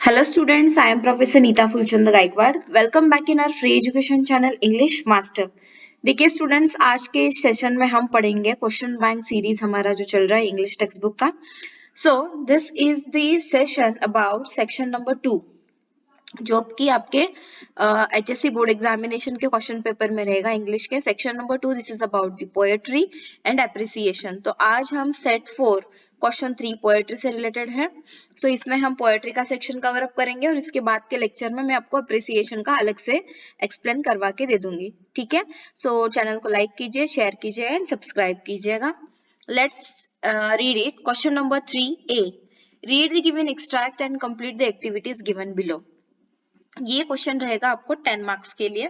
Hello students, I am Professor Neeta Fulchand Gaikwad. Welcome back in our free education channel English Master. देखिए students, आज के session में हम पढ़ेंगे question bank series हमारा जो चल रहा है इंग्लिश टेक्स्ट बुक का. सो this is the session about section number 2 जो कि आपके HSC बोर्ड एग्जामिनेशन के क्वेश्चन पेपर में रहेगा इंग्लिश के. Section number 2 this is about the poetry and appreciation. तो आज हम सेट 4 क्वेश्चन 3 पोएट्री से रिलेटेड है. सो इसमें हम पोएट्री का सेक्शन कवर अप करेंगे और इसके बाद के लेक्चर में मैं आपको अप्रिसिएशन का अलग से एक्सप्लेन करवा के दे दूंगी. ठीक है, सो चैनल को लाइक कीजिए, शेयर कीजिए एंड सब्सक्राइब कीजिएगा. Let's read it. Question number 3A. Read the given extract and complete the activities given below. ये क्वेश्चन रहेगा आपको 10 मार्क्स के लिए.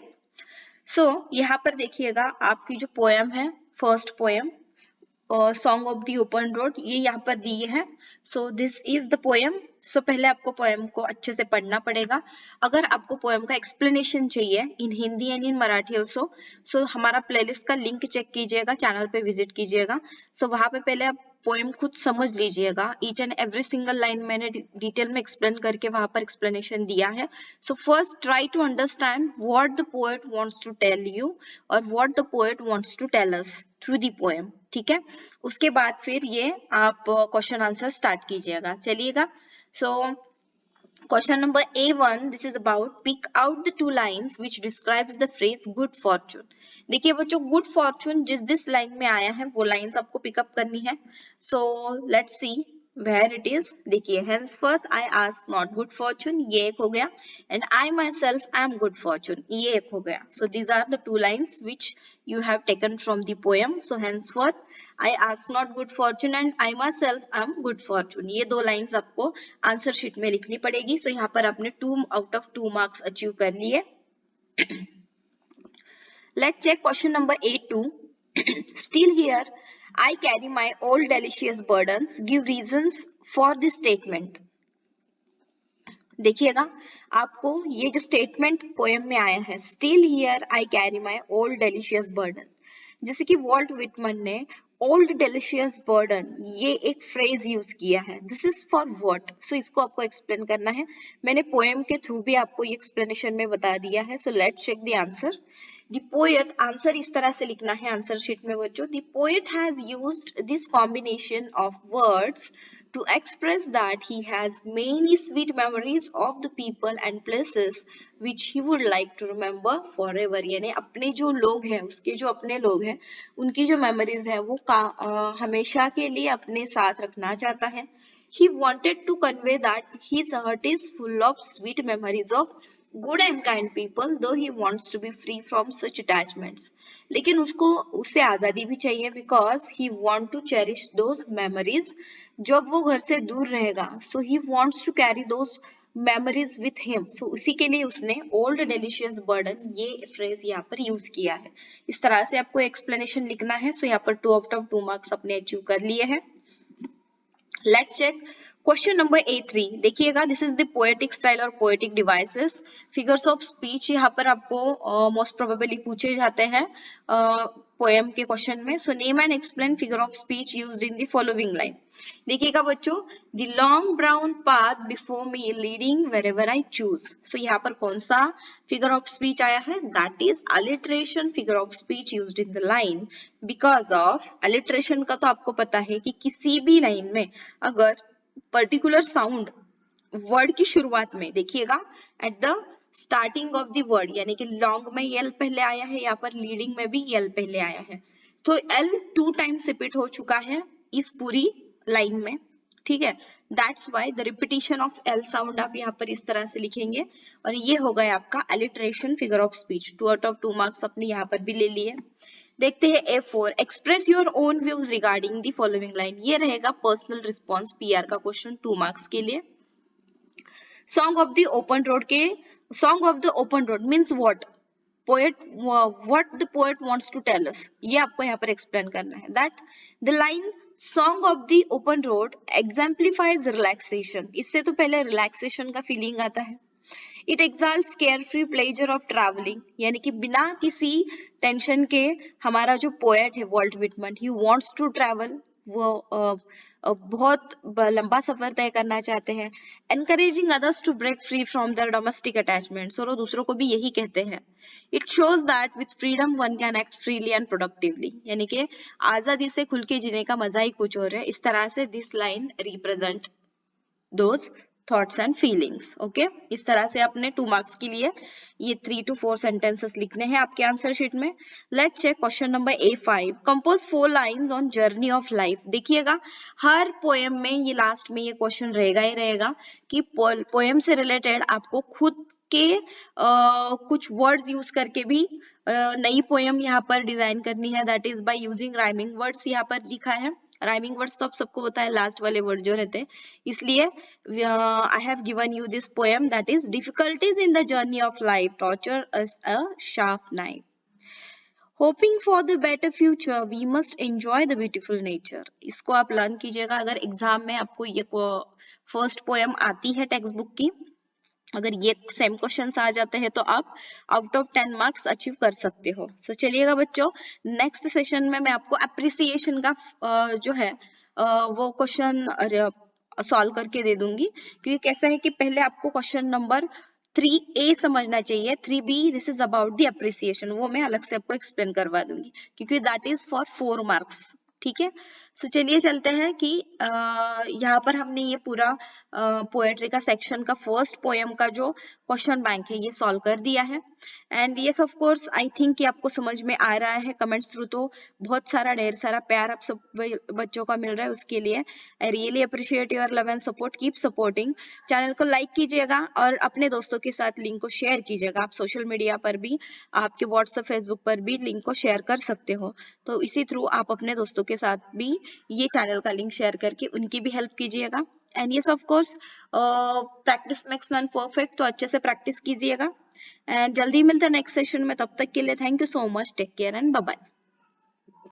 सो यहाँ पर देखिएगा आपकी जो पोएम है, first poem Song of the open Road, ये यहाँ पर दी है. So this is the poem. So पहले आपको पोएम को अच्छे से पढ़ना पड़ेगा. अगर आपको पोएम का एक्सप्लेनेशन चाहिए in Hindi and in Marathi also, so हमारा प्लेलिस्ट का लिंक चेक कीजिएगा, चैनल पे विजिट कीजिएगा. सो वहां पे पहले आप पोएम खुद समझ लीजिएगा. Each and every single line मैंने डिटेल में एक्सप्लेन करके वहां पर एक्सप्लेनेशन दिया है. So first try to understand what the poet wants to tell you और what the poet wants to tell us through the poem. ठीक है, उसके बाद फिर ये आप क्वेश्चन आंसर स्टार्ट कीजिएगा. चलिएगा. सो question number A1, this is about pick out the two lines which describes the phrase good fortune. देखिए बच्चों, good fortune जिस लाइन में आया है वो लाइंस आपको पिकअप करनी है. So let's see where it is. देखिए, henceforth I ask not good fortune, ये एक हो गया, and I myself am good fortune, ये एक हो गया. So these are the two lines which you have taken from the poem. So henceforth I ask not good fortune and I myself am good fortune, ये दो lines आपको answer sheet में लिखनी पड़ेगी. सो यहाँ पर आपने 2 आउट ऑफ 2 मार्क्स अचीव कर लिए. Let's check question number A2. Still here I carry my old delicious burdens. Give reasons for this statement. देखिएगा, आपको ये जो स्टेटमेंट पोएम में आया है, still here I carry my old delicious burden, जैसे कि वॉल्ट विटमन ने ओल्ड डेलिशियस बर्डन ये एक फ्रेज यूज किया है. This is for what. So इसको आपको एक्सप्लेन करना है. मैंने पोएम के थ्रू भी आपको ये एक्सप्लेनेशन में बता दिया है. So let's check the answer. The poet, answer इस तरह से लिखना है आंसर शीट में बच्चों. The poet has used this combination of words to express that he has many sweet memories of the people and places which he would like to remember forever. यानी अपने जो लोग हैं, उसके जो अपने लोग हैं, उनकी जो मेमोरीज है वो हमेशा के लिए अपने साथ रखना चाहता है. He wanted to convey that his heart is full of sweet memories of good and kind people, though he wants to be free from such attachments. लेकिन उससे आजादी भी चाहिए, because he want to cherish those memories. जब वो घर से दूर रहेगा, so he wants to carry those memories with him. so उसी के लिए उसने old delicious burden ये phrase यहाँ पर यूज किया है. इस तरह से आपको एक्सप्लेनेशन लिखना है. so यहाँ पर 2 आउट ऑफ 2 मार्क्स अपने अचीव कर लिए हैं. Let's check question number A3. देखिएगा, this is the poetic style और poetic devices. Figures of speech यहाँ पर आपको मोस्ट प्रोबेबली पूछे जाते हैं पोएम के क्वेश्चन में. So name and explain figure of speech used in the following line. देखिएगा बच्चों, the long brown path before me leading wherever I choose. So यहाँ पर कौन सा फिगर ऑफ स्पीच आया है? That is alliteration figure of speech used in the line. Because of alliteration का तो आपको पता है कि किसी भी लाइन में अगर पर्टिकुलर साउंड वर्ड की शुरुआत में, देखिएगा at the starting of the word, यानी कि लॉन्ग में एल पहले आया है, यहाँ पर लीडिंग में भी एल पहले आया है. तो एल 2 टाइम्स रिपीट हो चुका है इस पूरी लाइन में. ठीक है, that's why the repetition of L sound आप यहाँ पर इस तरह से लिखेंगे और ये हो गया आपका alliteration figure of speech. 2 out of 2 marks अपने यहाँ पर भी ले लिए. देखते हैं A4. Express your own views regarding the following line. ये रहेगा पर्सनल रिस्पॉन्स PR का क्वेश्चन 2 मार्क्स के लिए. Song of the open road के, song of the open road means what poet, what the poet wants to tell us, ये आपको यहाँ पर एक्सप्लेन करना है. That the line song of the open road exemplifies relaxation. इससे तो पहले रिलैक्सेशन का फीलिंग आता है. It exalts carefree pleasure of travelling, यानी कि बिना किसी टेंशन के हमारा जो पोएट है Walt Whitman, he wants to travel वो बहुत लंबा सफर तय करना चाहते हैं। Encouraging others to break free from their domestic attachments, और वो दूसरों को भी यही कहते हैं। It shows that with freedom one can act freely and productively, यानी कि आजादी से खुल के जीने का मजा ही कुछ और है। इस तरह से this line represent those thoughts and feelings. Okay, इस तरह से अपने 2 मार्क्स के लिए ये 3 to 4 सेंटेंसेस लिखने हैं आपके आंसर शीट में। Let's check question number A5। Compose 4 lines on journey of life. देखिएगा हर पोएम में ये लास्ट में ये क्वेश्चन रहेगा ही रहेगा कि पोएम से रिलेटेड आपको खुद के कुछ वर्ड्स यूज करके भी नई पोएम यहाँ पर डिजाइन करनी है, that is by using rhyming words. यहाँ पर लिखा है राइमिंग वर्ड्स तो आप सबको पता है लास्ट वाले वर्ड जो रहते हैं, इसलिए I have given you this poem that is difficulties in the journey of life torture us a sharp knife, hoping for the better future we must enjoy the beautiful nature. इसको आप learn कीजिएगा अगर exam में आपको ये first poem आती है text book की, अगर ये सेम क्वेश्चंस आ जाते हैं तो आप आउट ऑफ 10 मार्क्स अचीव कर सकते हो। सो चलिएगा बच्चों, नेक्स्ट सेशन में मैं आपको अप्रिसिएशन का जो है वो क्वेश्चन सॉल्व करके दे दूंगी, क्योंकि कैसा है कि पहले आपको क्वेश्चन नंबर 3A समझना चाहिए, 3B this is about the appreciation, वो मैं अलग से आपको एक्सप्लेन करवा दूंगी क्योंकि दैट इज फॉर 4 मार्क्स। ठीक है, सो चलिए चलते हैं कि यहाँ पर हमने ये पूरा पोएट्री का सेक्शन का फर्स्ट पोएम का जो क्वेश्चन बैंक है ये सॉल्व कर दिया है। And yes of course I think कि आपको समझ में आ रहा है, कमेंट्स थ्रू तो बहुत सारा ढेर सारा प्यार आप सब बच्चों का मिल रहा है, उसके लिए I really appreciate your love and support, keep supporting. Channel को लाइक कीजिएगा और अपने दोस्तों के साथ लिंक को शेयर कीजिएगा। आप सोशल मीडिया पर भी, आपके व्हाट्सएप फेसबुक पर भी लिंक को शेयर कर सकते हो, तो इसी थ्रू आप अपने दोस्तों के साथ भी ये चैनल का लिंक शेयर करके उनकी भी हेल्प कीजिएगा। And yes of course practice makes man perfect, तो अच्छे से प्रैक्टिस कीजिएगा। एंड जल्दी मिलते हैं नेक्स्ट सेशन में, तब तक के लिए thank you so much, take care and bye bye.